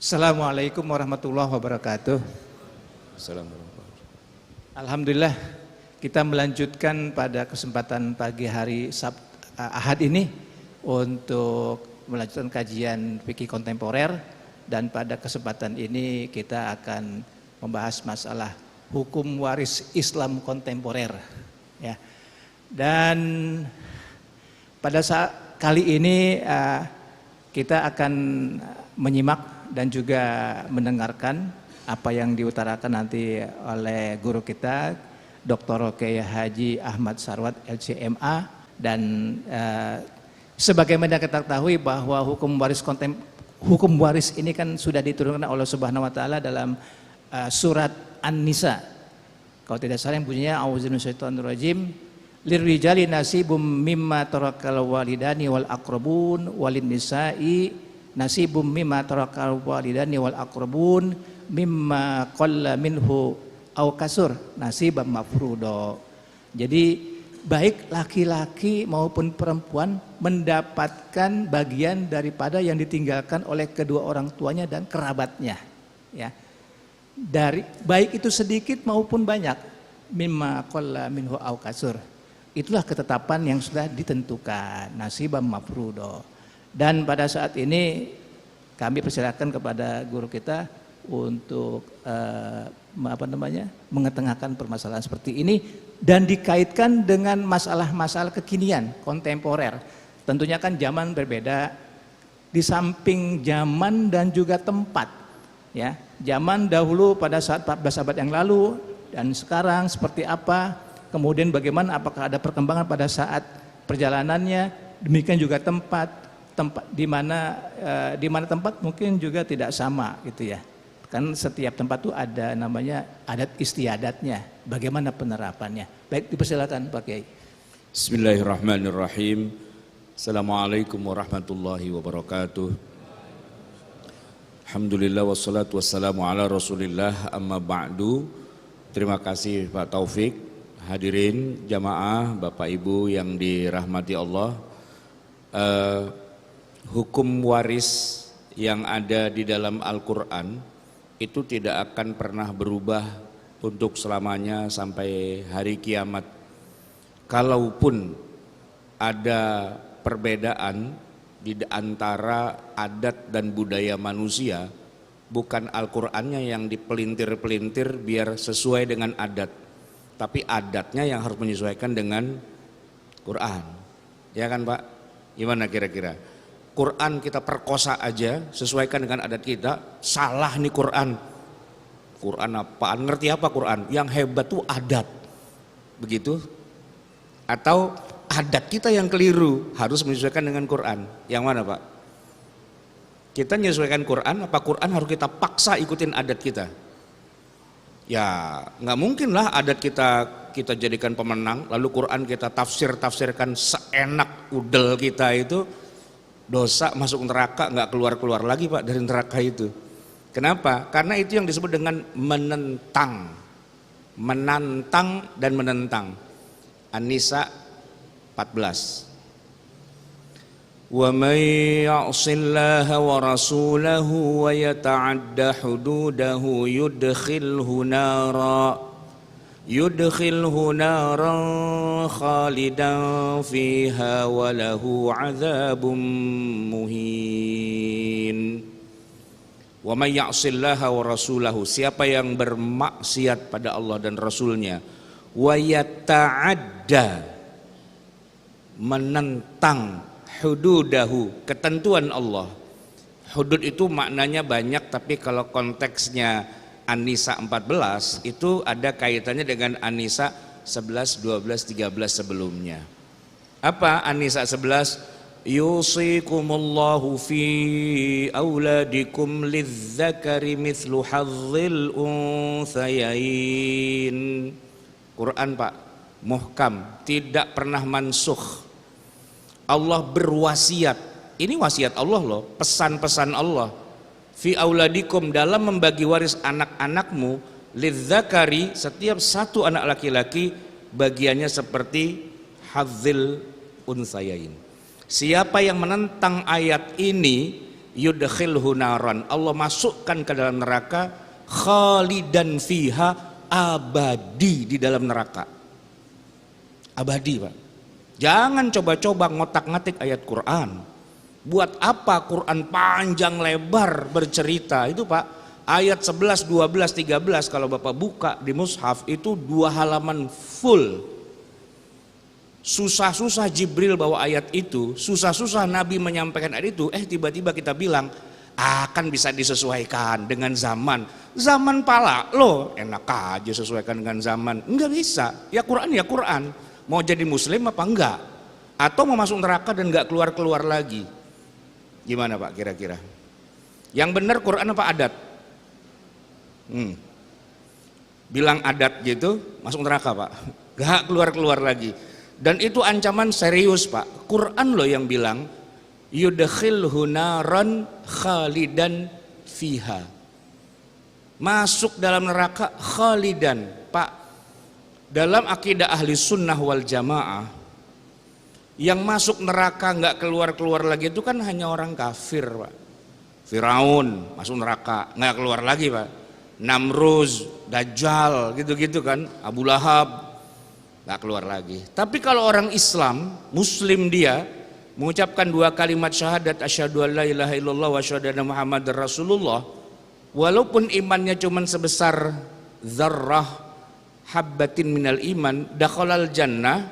Assalamualaikum warahmatullahi wabarakatuh. Assalamualaikum. Alhamdulillah kita melanjutkan pada kesempatan pagi hari Ahad ini untuk melanjutkan kajian fikih kontemporer, dan pada kesempatan ini kita akan membahas masalah hukum waris Islam kontemporer ya. Dan pada saat kali ini kita akan menyimak dan juga mendengarkan apa yang diutarakan nanti oleh guru kita Dr. Kiai Haji Ahmad Sarwat LCMA. Dan sebagaimana kita ketahui bahwa hukum waris ini kan sudah diturunkan oleh Allah Subhanahu wa taala dalam surat An-Nisa. Kalau tidak salah yang bunyinya auzubillahi minasyaitonir rajim, lirrijali nasibum mimma tarakal walidani wal aqrabun walin nisa'i nasibum mimma tarakal walidani wal aqrabun mimma qalla minhu aw kasur nasibam mafrudo. Jadi baik laki-laki maupun perempuan mendapatkan bagian daripada yang ditinggalkan oleh kedua orang tuanya dan kerabatnya ya. Dari baik itu sedikit maupun banyak, mimma qalla minhu aw kasur. Itulah ketetapan yang sudah ditentukan, nasibam mafrudo. Dan pada saat ini kami persilakan kepada guru kita untuk mengetengahkan permasalahan seperti ini dan dikaitkan dengan masalah-masalah kekinian kontemporer. Tentunya kan zaman berbeda, di samping zaman dan juga tempat ya. Zaman dahulu pada saat 14 abad yang lalu dan sekarang seperti apa, kemudian bagaimana, apakah ada perkembangan pada saat perjalanannya, demikian juga tempat di mana tempat mungkin juga tidak sama gitu ya. Kan setiap tempat itu ada namanya adat istiadatnya, bagaimana penerapannya. Baik, dipersilakan Pak Kiai. Bismillahirrahmanirrahim. Assalamualaikum warahmatullahi wabarakatuh. Alhamdulillah wassalatu wassalamu ala Rasulillah, amma ba'du. Terima kasih Pak Taufik, hadirin jamaah, Bapak Ibu yang dirahmati Allah. Hukum waris yang ada di dalam Al-Quran itu tidak akan pernah berubah untuk selamanya sampai hari kiamat. Kalaupun ada perbedaan di antara adat dan budaya manusia, bukan Al-Qur'annya yang dipelintir-pelintir biar sesuai dengan adat, tapi adatnya yang harus menyesuaikan dengan Quran. Ya kan Pak? Gimana kira-kira? Quran kita perkosa aja, sesuaikan dengan adat kita, salah nih Quran. Quran apaan? Ngerti apa Quran? Yang hebat tuh adat. Begitu? Atau adat kita yang keliru, harus menyesuaikan dengan Quran. Yang mana Pak? Kita menyesuaikan Quran, apa Quran harus kita paksa ikutin adat kita? Ya nggak mungkin lah adat kita jadikan pemenang, lalu Quran kita tafsirkan seenak udel kita itu. Dosa, masuk neraka, nggak keluar lagi Pak dari neraka itu. Kenapa? Karena itu yang disebut dengan menentang dan menentang. An-Nisa 14. Wa may ya'sillaha wa rasulahu wa yata'adda hududahu yudkhilhu naran khalidan fiha wa lahu 'adzabun muhin. Wa may ya'sillaha wa rasulahu, siapa yang bermaksiat pada Allah dan Rasulnya, wa yata'adda, menentang, hududahu, ketentuan Allah. Hudud itu maknanya banyak, tapi kalau konteksnya An-Nisa 14 itu ada kaitannya dengan An-Nisa 11, 12, 13 sebelumnya. Apa An-Nisa 11? Yusikumullahu fi auladikum lidzakari mithlu hazzil unthayain. Quran Pak, muhkam, tidak pernah mansukh. Allah berwasiat, ini wasiat Allah loh, pesan-pesan Allah. Fi auladikum, dalam membagi waris anak-anakmu, lidzakari, setiap satu anak laki-laki bagiannya seperti hadzil unthayain. Siapa yang menentang ayat ini yudkhilhu naran, Allah masukkan ke dalam neraka, khalidan fiha, abadi di dalam neraka. Abadi, Pak. Jangan coba-coba ngotak-ngatik ayat Quran. Buat apa Quran panjang lebar bercerita? Itu Pak, ayat 11, 12, 13 kalau Bapak buka di mushaf itu 2 halaman full. Susah-susah Jibril bawa ayat itu, susah-susah Nabi menyampaikan ayat itu, tiba-tiba kita bilang akan bisa disesuaikan dengan zaman. Zaman pala lo, enak aja sesuaikan dengan zaman. Enggak bisa. Ya Quran ya Quran. Mau jadi muslim apa enggak? Atau mau masuk neraka dan enggak keluar-keluar lagi? Gimana Pak kira-kira? Yang benar Quran apa adat? Bilang adat gitu, masuk neraka Pak. Enggak keluar-keluar lagi. Dan itu ancaman serius Pak. Quran loh yang bilang yudkhilhu naran khalidan fiha. Masuk dalam neraka khalidan. Pak, dalam akidah ahli sunnah wal jamaah, yang masuk neraka nggak keluar-keluar lagi itu kan hanya orang kafir Pak. Firaun masuk neraka nggak keluar lagi Pak. Namruz, Dajjal gitu-gitu kan, Abu Lahab nggak keluar lagi. Tapi kalau orang Islam, Muslim dia mengucapkan 2 kalimat syahadat asyhadu an la ilaha illallah wa asyhadu anna muhammadar rasulullah, walaupun imannya cuma sebesar zarrah habbatin minal iman, dakhalal jannah,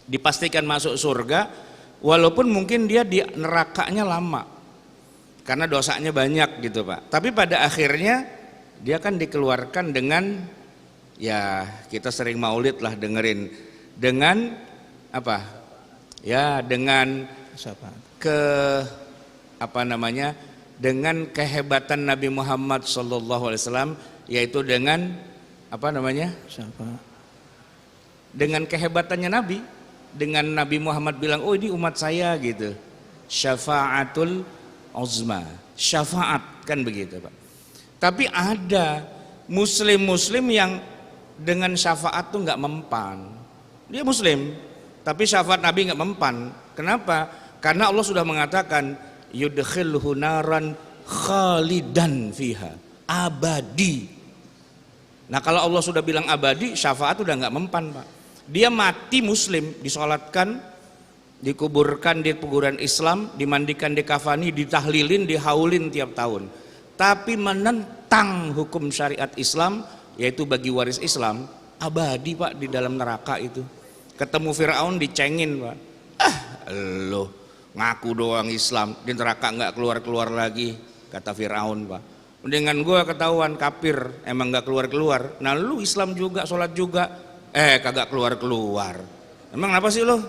dipastikan masuk surga, walaupun mungkin dia di nerakanya lama karena dosanya banyak gitu Pak. Tapi pada akhirnya dia kan dikeluarkan dengan, ya kita sering maulid lah dengerin, dengan apa ya, dengan dengan kehebatan Nabi Muhammad SAW, yaitu dengan dengan kehebatannya Nabi, dengan Nabi Muhammad bilang, oh ini umat saya gitu, syafaatul uzma, syafaat kan begitu Pak. Tapi ada muslim yang dengan syafaat tuh nggak mempan. Dia muslim tapi syafaat Nabi nggak mempan. Kenapa? Karena Allah sudah mengatakan yudkhilhu naran khalidan fiha, abadi. Nah kalau Allah sudah bilang abadi, syafaat udah nggak mempan Pak. Dia mati muslim, disolatkan, dikuburkan di kuburan Islam, dimandikan, dikafani, ditahlilin, dihaulin tiap tahun. Tapi menentang hukum syariat Islam, yaitu bagi waris Islam, abadi Pak di dalam neraka itu. Ketemu Firaun dicengin Pak. Lo ngaku doang Islam, di neraka nggak keluar-keluar lagi, kata Firaun Pak. Dengan gua ketahuan kafir, emang nggak keluar-keluar. Nah lu Islam juga, sholat juga, kagak keluar-keluar. Emang apa sih lo?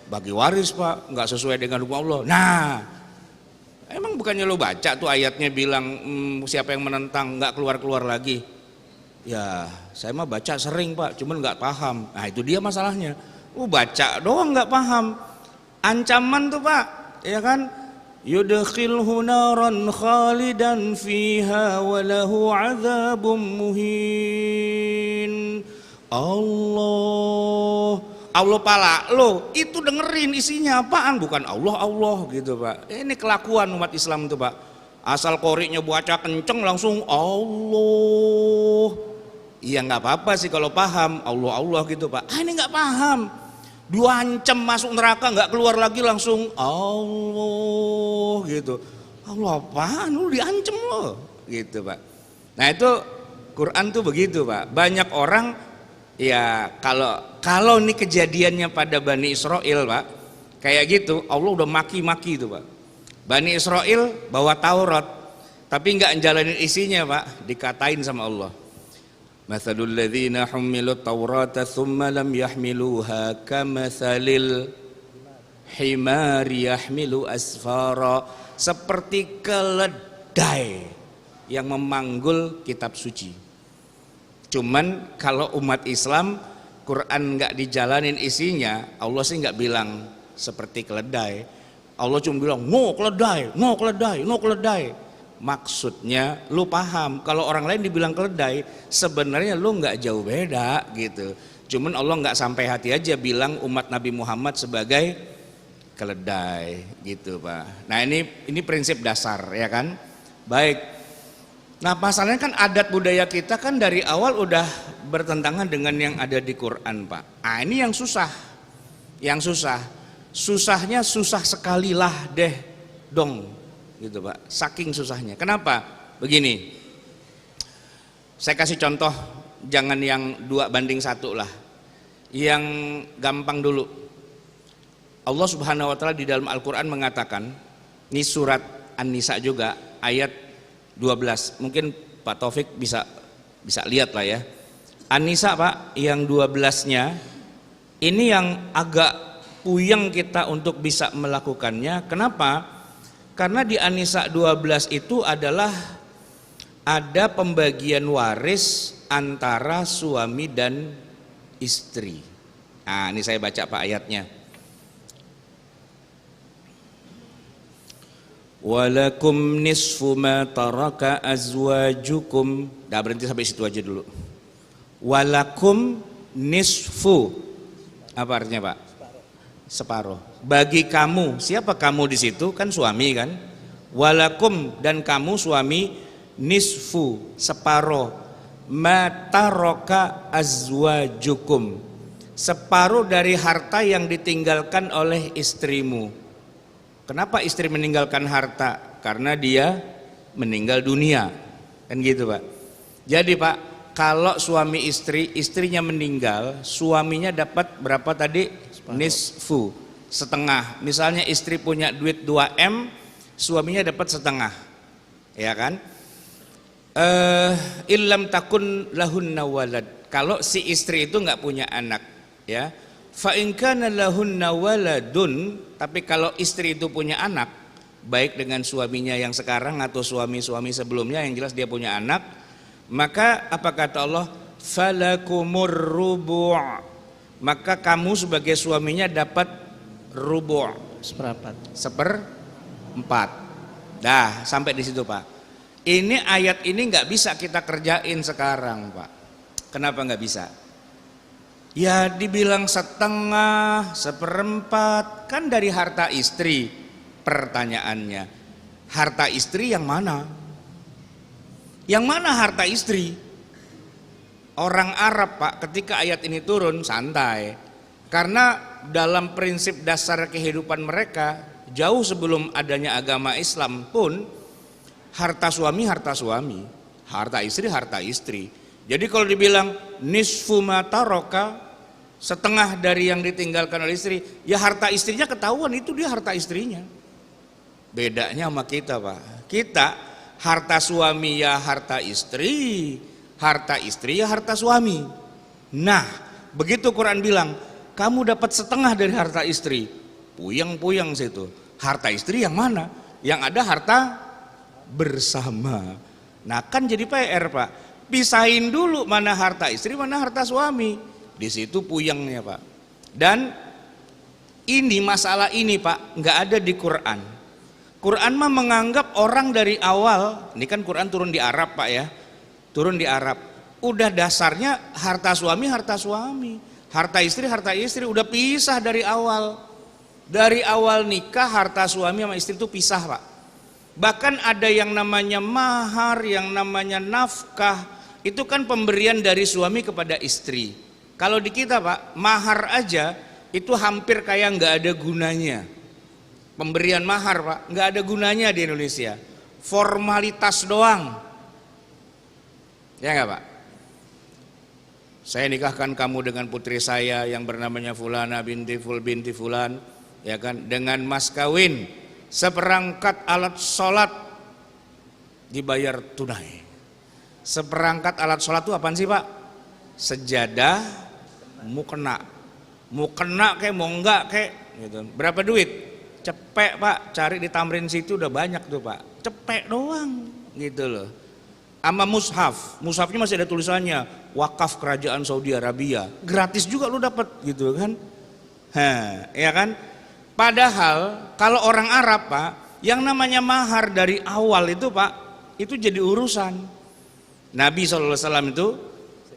Bagi waris Pak, nggak sesuai dengan hukum Allah. Nah, emang bukannya lo baca tuh ayatnya bilang siapa yang menentang nggak keluar-keluar lagi? Ya, saya mah baca sering Pak, cuman nggak paham. Nah itu dia masalahnya. Baca doang nggak paham. Ancaman tuh Pak, ya kan? Yudkhilhu naran khalidan fiha wa lahu adzabun muhin. Allah pala lo itu dengerin isinya apaan, bukan Allah gitu Pak. Ini kelakuan umat Islam tuh Pak. Asal koriknya baca kenceng langsung Allah. Iya nggak apa-apa sih kalau paham Allah gitu Pak. Ini nggak paham. Diancam masuk neraka nggak keluar lagi langsung Allah gitu. Allah apaan lu diancam lo gitu Pak. Nah itu Quran tuh begitu Pak. Banyak orang ya kalau ini kejadiannya pada Bani Israel Pak, kayak gitu Allah udah maki-maki itu Pak. Bani Israel bawa Taurat tapi nggak jalanin isinya Pak, dikatain sama Allah. Mathalul ladzina humilut taurata thumma lam yahmiluha kamathalil himari yahmilu asfara, seperti keledai yang memanggul kitab suci. Cuman kalau umat Islam Quran nggak dijalanin isinya, Allah sih nggak bilang seperti keledai. Allah cuma bilang no keledai. Maksudnya lu paham, kalau orang lain dibilang keledai sebenarnya lu nggak jauh beda gitu. Cuman Allah nggak sampai hati aja bilang umat Nabi Muhammad sebagai keledai gitu Pak. Nah ini prinsip dasar ya kan. Baik. Nah masalahnya kan adat budaya kita kan dari awal udah bertentangan dengan yang ada di Quran Pak. Nah ini yang susah. Yang susah. Susahnya susah sekali lah deh dong gitu Pak. Saking susahnya. Kenapa? Begini. Saya kasih contoh jangan yang 2:1 lah. Yang gampang dulu. Allah Subhanahu wa taala di dalam Al-Qur'an mengatakan, ini surat An-Nisa juga ayat 12. Mungkin Pak Taufik bisa lihat lah ya. An-Nisa Pak yang 12-nya ini yang agak puyeng kita untuk bisa melakukannya. Kenapa? Karena di An-Nisa 12 itu adalah ada pembagian waris antara suami dan istri. Nah, ini saya baca Pak ayatnya. Walakum nisfu ma taraka azwajukum. Dah berhenti sampai situ aja dulu. Walakum nisfu. Apa artinya Pak? Separuh. Bagi kamu. Siapa kamu di situ? Kan suami kan? Walakum dan kamu suami nisfu separuh. Ma taraka azwajukum. Separuh dari harta yang ditinggalkan oleh istrimu. Kenapa istri meninggalkan harta? Karena dia meninggal dunia. Kan gitu Pak. Jadi Pak, kalau suami istri, istrinya meninggal, suaminya dapat berapa tadi? Nisfu, setengah. Misalnya istri punya duit 2M, suaminya dapat setengah. Ya kan? Illam takun lahunna walad. Kalau si istri itu nggak punya anak, ya. Fa in kana lahunna waladun, tapi kalau istri itu punya anak, baik dengan suaminya yang sekarang atau suami-suami sebelumnya, yang jelas dia punya anak, maka apa kata Allah? Falakumur rubu'. Maka kamu sebagai suaminya dapat rubu', seperempat. Dah, sampai di situ Pak. Ini ayat ini nggak bisa kita kerjain sekarang Pak. Kenapa nggak bisa? Ya dibilang setengah, seperempat, kan dari harta istri. Pertanyaannya, harta istri yang mana? Yang mana harta istri? Orang Arab Pak, ketika ayat ini turun santai. Karena dalam prinsip dasar kehidupan mereka, jauh sebelum adanya agama Islam pun, harta suami, harta suami, harta istri. Jadi kalau dibilang nisfu ma taraka, setengah dari yang ditinggalkan oleh istri, ya harta istrinya ketahuan itu dia harta istrinya. Bedanya sama kita Pak, kita harta suami ya harta istri ya harta suami. Nah begitu Quran bilang kamu dapat setengah dari harta istri, puyeng situ. Harta istri yang mana? Yang ada harta bersama. Nah kan jadi PR Pak, pisahin dulu mana harta istri mana harta suami. Di situ puyengnya Pak. Dan ini masalah ini Pak nggak ada di Quran. Quran mah menganggap orang dari awal, ini kan Quran turun di Arab Pak ya, turun di Arab. Udah dasarnya harta suami, harta istri udah pisah dari awal. Dari awal nikah harta suami sama istri itu pisah Pak. Bahkan ada yang namanya mahar, yang namanya nafkah, itu kan pemberian dari suami kepada istri. Kalau di kita Pak, mahar aja itu hampir kayak nggak ada gunanya. Pemberian mahar Pak, nggak ada gunanya di Indonesia. Formalitas doang. Ya nggak Pak? Saya nikahkan kamu dengan putri saya yang bernamanya Fulana binti Fulan, ya kan? Dengan mas kawin, seperangkat alat sholat dibayar tunai. Seperangkat alat sholat itu apaan sih Pak? Sejadah, mau kena kayak mau enggak kayak gitu. Berapa duit? Cepek Pak, cari di Tamrin situ udah banyak tuh Pak. Cepek doang gitu loh. Sama mushafnya masih ada tulisannya wakaf kerajaan Saudi Arabia. Gratis juga lu dapat gitu kan. Ya kan? Padahal kalau orang Arab Pak, yang namanya mahar dari awal itu Pak, itu jadi urusan. Nabi SAW itu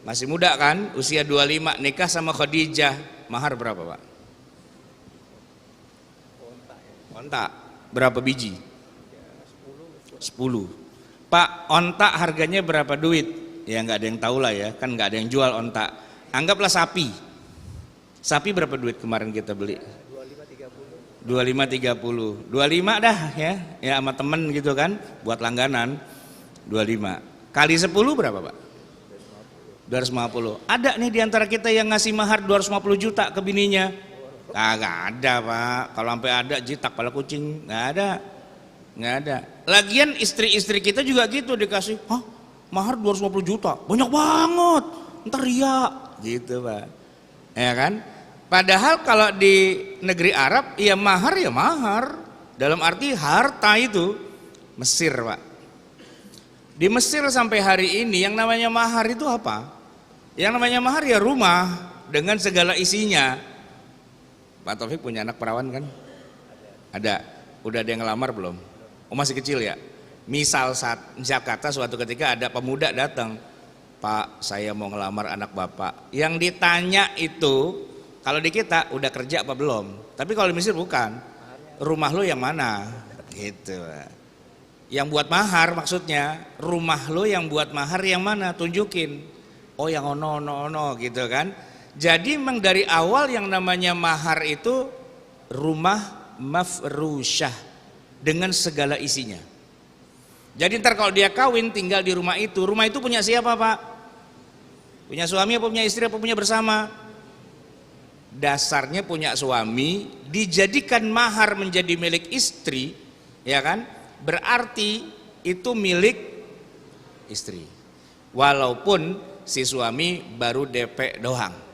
masih muda kan, usia 25, nikah sama Khadijah, mahar berapa Pak? Onta berapa biji? 10. Pak, onta harganya berapa duit? Ya nggak ada yang tahu lah ya, kan nggak ada yang jual onta. Anggaplah sapi. Sapi berapa duit kemarin kita beli? 25-30. 25 dah ya, ya sama temen gitu kan, buat langganan. 25 kali 10 berapa Pak? 250. Ada nih diantara kita yang ngasih mahar 250 juta ke bininya? Nggak ada Pak. Kalau sampai ada jitak kepala kucing, nggak ada. Nggak ada. Lagian istri-istri kita juga gitu dikasih, hah mahar 250 juta, banyak banget, ntar riak gitu Pak. Ya kan? Padahal kalau di negeri Arab ya mahar dalam arti harta itu. Mesir Pak, di Mesir sampai hari ini yang namanya mahar itu apa? Yang namanya mahar ya rumah dengan segala isinya. Pak Taufik punya anak perawan kan? Ada. Udah ada yang ngelamar belum? Oh masih kecil ya? Misal kata suatu ketika ada pemuda datang, Pak saya mau ngelamar anak bapak. Yang ditanya itu, kalau di kita udah kerja apa belum? Tapi kalau di Mesir bukan. Rumah lo yang mana? Gitu. Yang buat mahar maksudnya, rumah lo yang buat mahar yang mana? Tunjukin. Oh yang ono gitu kan. Jadi memang dari awal yang namanya mahar itu rumah mafrusyah dengan segala isinya. Jadi ntar kalau dia kawin tinggal di rumah itu punya siapa Pak? Punya suami apa punya istri apa punya bersama? Dasarnya punya suami, dijadikan mahar menjadi milik istri, ya kan? Berarti itu milik istri. Walaupun si suami baru DP doang.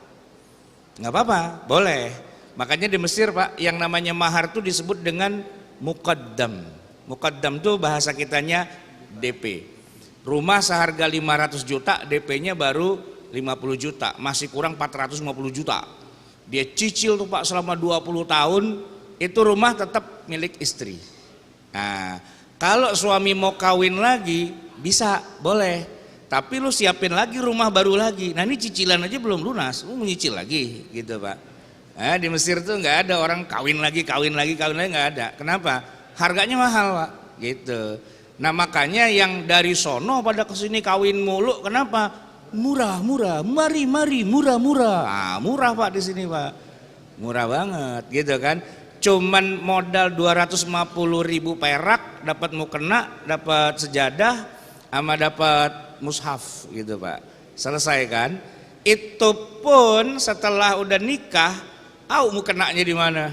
Nggak apa-apa, boleh. Makanya di Mesir Pak, yang namanya mahar itu disebut dengan muqaddam. Muqaddam itu bahasa kitanya DP. Rumah seharga 500 juta, DP-nya baru 50 juta, masih kurang 450 juta. Dia cicil tuh Pak selama 20 tahun, itu rumah tetap milik istri. Nah, kalau suami mau kawin lagi, bisa, boleh. Tapi lu siapin lagi rumah baru lagi. Nah ini cicilan aja belum lunas, lu mau nyicil lagi gitu Pak. Nah, di Mesir tuh nggak ada orang kawin lagi nggak ada. Kenapa? Harganya mahal Pak, gitu. Nah makanya yang dari sono pada kesini kawin mulu, kenapa? Murah, mari murah. Ah, murah Pak di sini Pak, murah banget, gitu kan. Cuman modal 250.000 perak, dapat mukena, dapat sejadah, sama dapat mushaf, gitu Pak. Selesai kan? Itu pun setelah udah nikah, mukenanya di mana?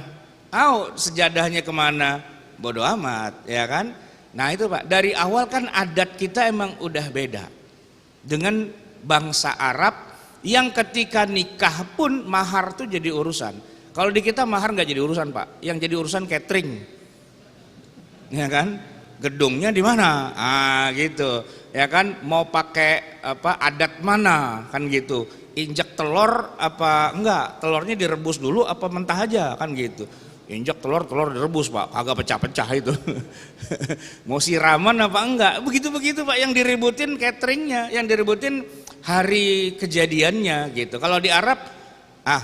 Sejadahnya kemana? Bodoh amat, ya kan? Nah itu Pak, dari awal kan adat kita emang udah beda dengan bangsa Arab yang ketika nikah pun mahar tuh jadi urusan. Kalau di kita mahar nggak jadi urusan Pak, yang jadi urusan catering, ya kan? Gedungnya di mana? Gitu, ya kan? Mau pakai apa? Adat mana? Kan gitu. Injak telur apa enggak? Telurnya direbus dulu apa mentah aja? Kan gitu. Injak telur direbus Pak, kagak pecah-pecah itu. Mau siraman apa enggak? Begitu Pak, yang diributin cateringnya, yang diributin hari kejadiannya gitu. Kalau di Arab,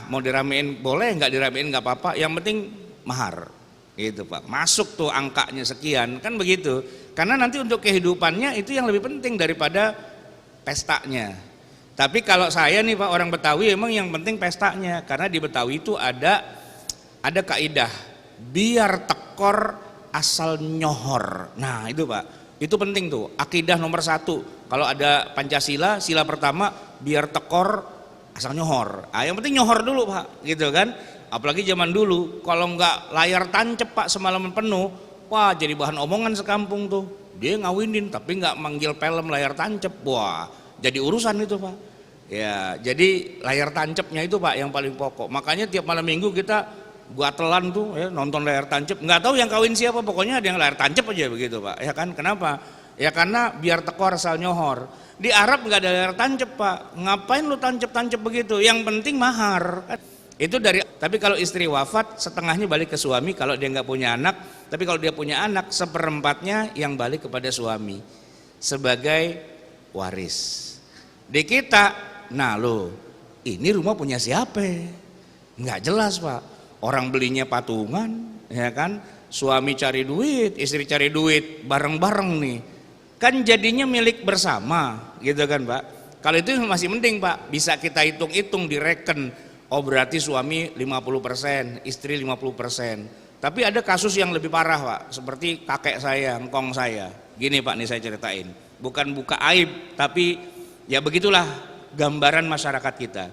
mau diramein boleh, nggak diramein nggak apa-apa, yang penting mahar gitu Pak. Masuk tuh angkanya sekian, kan begitu. Karena nanti untuk kehidupannya itu yang lebih penting daripada pestanya. Tapi kalau saya nih Pak, orang Betawi emang yang penting pestanya, karena di Betawi itu ada kaidah biar tekor asal nyohor. Nah itu Pak, itu penting tuh, akidah nomor 1. Kalau ada Pancasila, sila pertama biar tekor asal nyohor. Yang penting nyohor dulu Pak, gitu kan. Apalagi zaman dulu, kalau nggak layar tancep Pak semalaman penuh, wah jadi bahan omongan sekampung tuh. Dia ngawinin tapi nggak manggil film layar tancep, wah jadi urusan itu Pak. Ya jadi layar tancepnya itu Pak yang paling pokok. Makanya tiap malam minggu kita telan tuh ya, nonton layar tancep, nggak tahu yang kawin siapa, pokoknya ada yang layar tancep aja begitu Pak, ya kan. Kenapa? Ya karena biar tekor asal nyohor. Di Arab nggak ada layar tancep Pak, ngapain lu tancep begitu, yang penting mahar. Itu dari. Tapi kalau istri wafat, setengahnya balik ke suami kalau dia nggak punya anak. Tapi kalau dia punya anak, seperempatnya yang balik kepada suami sebagai waris. Di kita, nah lo ini rumah punya siapa? Nggak jelas Pak. Orang belinya patungan, ya kan? suami cari duit, istri cari duit, bareng-bareng nih. Kan jadinya milik bersama, gitu kan Pak. Kalau itu masih mending Pak, bisa kita hitung-hitung, direken. Oh berarti suami 50%, istri 50%. Tapi ada kasus yang lebih parah Pak, seperti kakek saya, engkong saya. Gini Pak, nih saya ceritain. Bukan buka aib, tapi ya begitulah gambaran masyarakat kita.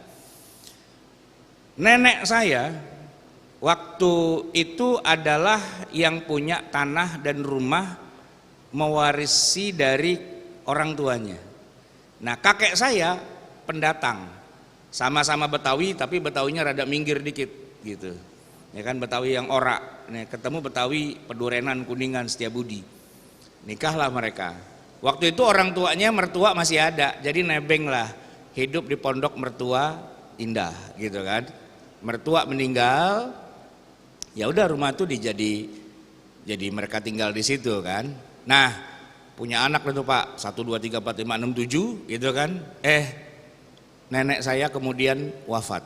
Nenek saya waktu itu adalah yang punya tanah dan rumah mewarisi dari orang tuanya. Nah kakek saya pendatang, sama-sama Betawi tapi Betawinya rada minggir dikit gitu. Ya kan Betawi yang orak, nih ketemu Betawi Pedurenan, Kuningan, Setiabudi. Nikahlah mereka. Waktu itu orang tuanya mertua masih ada, jadi nebeng lah hidup di pondok mertua indah gitu kan. Mertua meninggal, ya udah rumah itu jadi mereka tinggal di situ kan. Nah punya anak itu Pak 1, 2, 3, 4, 5, 6, 7 gitu kan. Nenek saya kemudian wafat.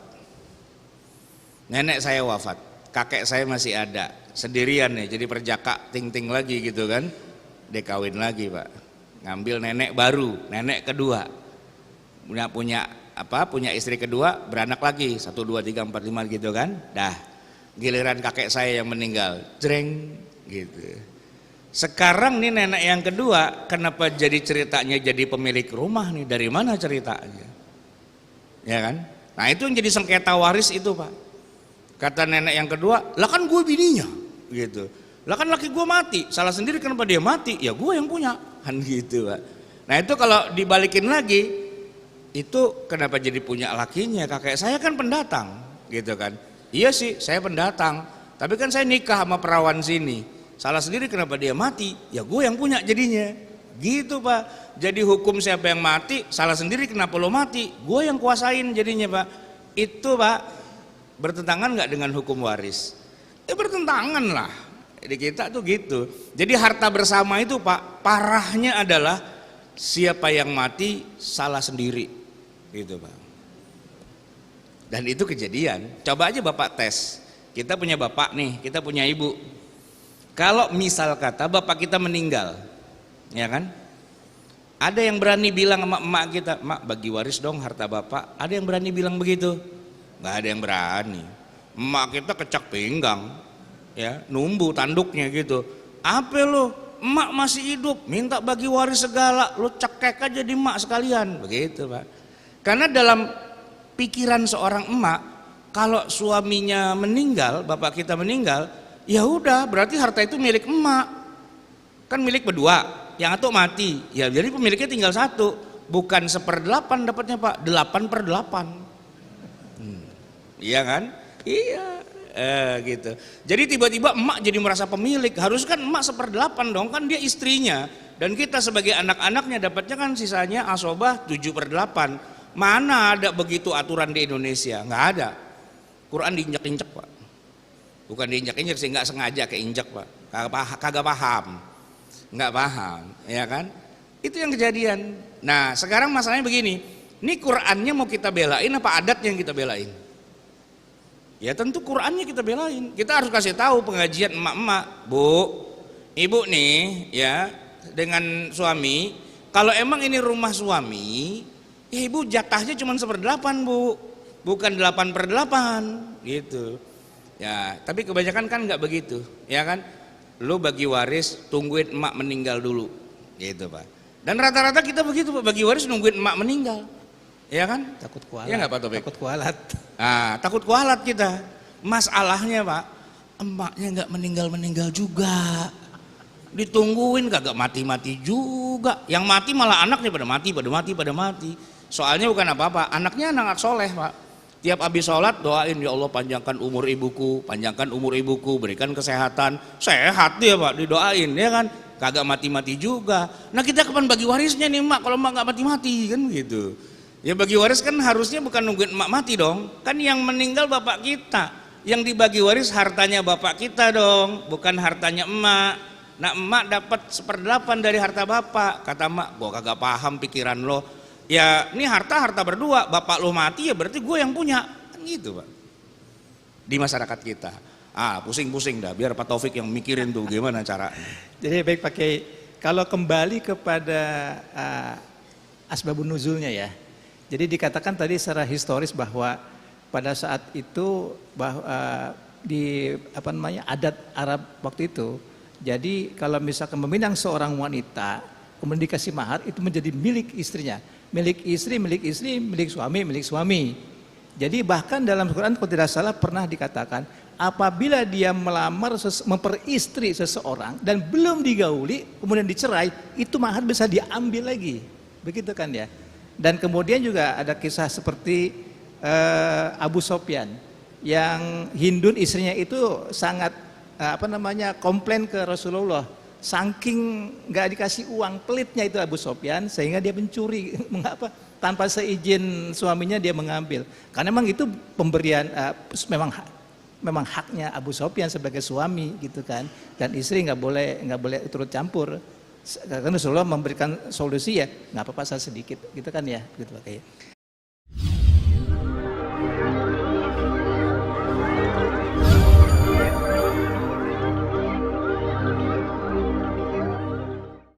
Nenek saya wafat, kakek saya masih ada sendirian nih, jadi perjaka ting-ting lagi gitu kan. Dia kawin lagi Pak, ngambil nenek baru, nenek kedua, punya istri kedua, beranak lagi 1, 2, 3, 4, 5 gitu kan. Dah giliran kakek saya yang meninggal, jreng gitu. Sekarang nih nenek yang kedua, kenapa jadi ceritanya jadi pemilik rumah nih, dari mana ceritanya? Ya kan? Nah itu yang jadi sengketa waris itu Pak. Kata nenek yang kedua, lah kan gue bininya gitu. Lah kan laki gue mati, salah sendiri kenapa dia mati? Ya gue yang punya, kan gitu Pak. Nah itu kalau dibalikin lagi, itu kenapa jadi punya lakinya? Kakek saya kan pendatang gitu kan. Iya sih saya pendatang, tapi kan saya nikah sama perawan sini, salah sendiri kenapa dia mati? Ya gue yang punya jadinya gitu Pak. Jadi hukum siapa yang mati, salah sendiri kenapa lo mati? Gue yang kuasain jadinya Pak. Itu Pak bertentangan nggak dengan hukum waris? Bertentangan lah. Di kita tuh gitu. Jadi harta bersama itu Pak, parahnya adalah siapa yang mati salah sendiri gitu Pak. Dan itu kejadian. Coba aja Bapak tes. Kita punya bapak nih, kita punya ibu. Kalau misal kata bapak kita meninggal, ya kan? Ada yang berani bilang sama emak kita, "Mak, bagi waris dong harta bapak." Ada yang berani bilang begitu? Nggak ada yang berani. Emak kita kecak pinggang, ya, numbu tanduknya gitu. Apa lo? Emak masih hidup, minta bagi waris segala, lo cekek aja di emak sekalian, begitu Pak. Karena dalam pikiran seorang emak, kalau suaminya meninggal, bapak kita meninggal, ya udah berarti harta itu milik emak. Kan milik berdua. Yang satu mati, ya jadi pemiliknya tinggal satu, bukan 1/8 dapatnya Pak, 8/8. Iya kan? Iya, gitu. Jadi tiba-tiba emak jadi merasa pemilik, harus kan emak 1/8 dong, kan dia istrinya, dan kita sebagai anak-anaknya dapatnya kan sisanya asobah 7/8. Mana ada begitu aturan di Indonesia? Nggak ada. Quran diinjak-injak Pak, bukan diinjak-injak sih, nggak sengaja keinjak Pak, kagak paham. Nggak paham, ya kan? Itu yang kejadian. Nah sekarang masalahnya begini, ini Qurannya mau kita belain apa adatnya yang kita belain? Ya tentu Qurannya kita belain. Kita harus kasih tahu pengajian emak-emak, Bu, ibu nih ya dengan suami, kalau emang ini rumah suami, ya ibu jatahnya cuma 1/8 Bu, bukan 8/8 gitu. Ya tapi kebanyakan kan nggak begitu, ya kan? Lu bagi waris tungguin emak meninggal dulu gitu Pak. Dan rata-rata kita begitu Pak, bagi waris nungguin emak meninggal, ya kan? Takut kualat. Ya nggak Pak Topik? Takut kualat. Nah, takut kualat kita. Masalahnya Pak, emaknya nggak meninggal juga, ditungguin kagak mati juga. Yang mati malah anaknya pada mati. Soalnya bukan apa-apa, anaknya anak soleh Pak. Tiap habis sholat doain, ya Allah panjangkan umur ibuku, berikan kesehatan. Sehat dia Pak, didoain ya kan, kagak mati juga. Nah kita kapan bagi warisnya nih emak, kalau emak gak mati kan gitu. Ya bagi waris kan harusnya bukan nungguin emak mati dong, kan yang meninggal bapak kita, yang dibagi waris hartanya bapak kita dong, bukan hartanya emak. Nah emak dapat 1/8 dari harta bapak. Kata emak, gua kagak paham pikiran lo. Ya ini harta berdua, bapak lo mati ya berarti gue yang punya, kan gitu Pak. Di masyarakat kita Pusing-pusing dah, biar Pak Taufik yang mikirin tuh gimana cara. Jadi baik pakai, kalau kembali kepada asbabun nuzulnya ya. Jadi dikatakan tadi secara historis bahwa pada saat itu di adat Arab waktu itu, jadi kalau misalkan meminang seorang wanita kemudian dikasih mahar, itu menjadi milik istrinya, milik istri, milik suami. Jadi bahkan dalam Quran kalau tidak salah pernah dikatakan apabila dia melamar memperistri seseorang dan belum digauli kemudian dicerai, itu mahar bisa diambil lagi, begitu kan ya. Dan kemudian juga ada kisah seperti Abu Sofyan yang Hindun istrinya itu sangat komplain ke Rasulullah, saking nggak dikasih uang, pelitnya itu Abu Sofyan, sehingga dia mencuri mengapa tanpa seizin suaminya dia mengambil, karena memang itu pemberian memang haknya Abu Sofyan sebagai suami gitu kan, dan istri nggak boleh turut campur. Karena Rasulullah memberikan solusi ya nggak apa-apa, sedikit gitu kan ya, gitu kayak.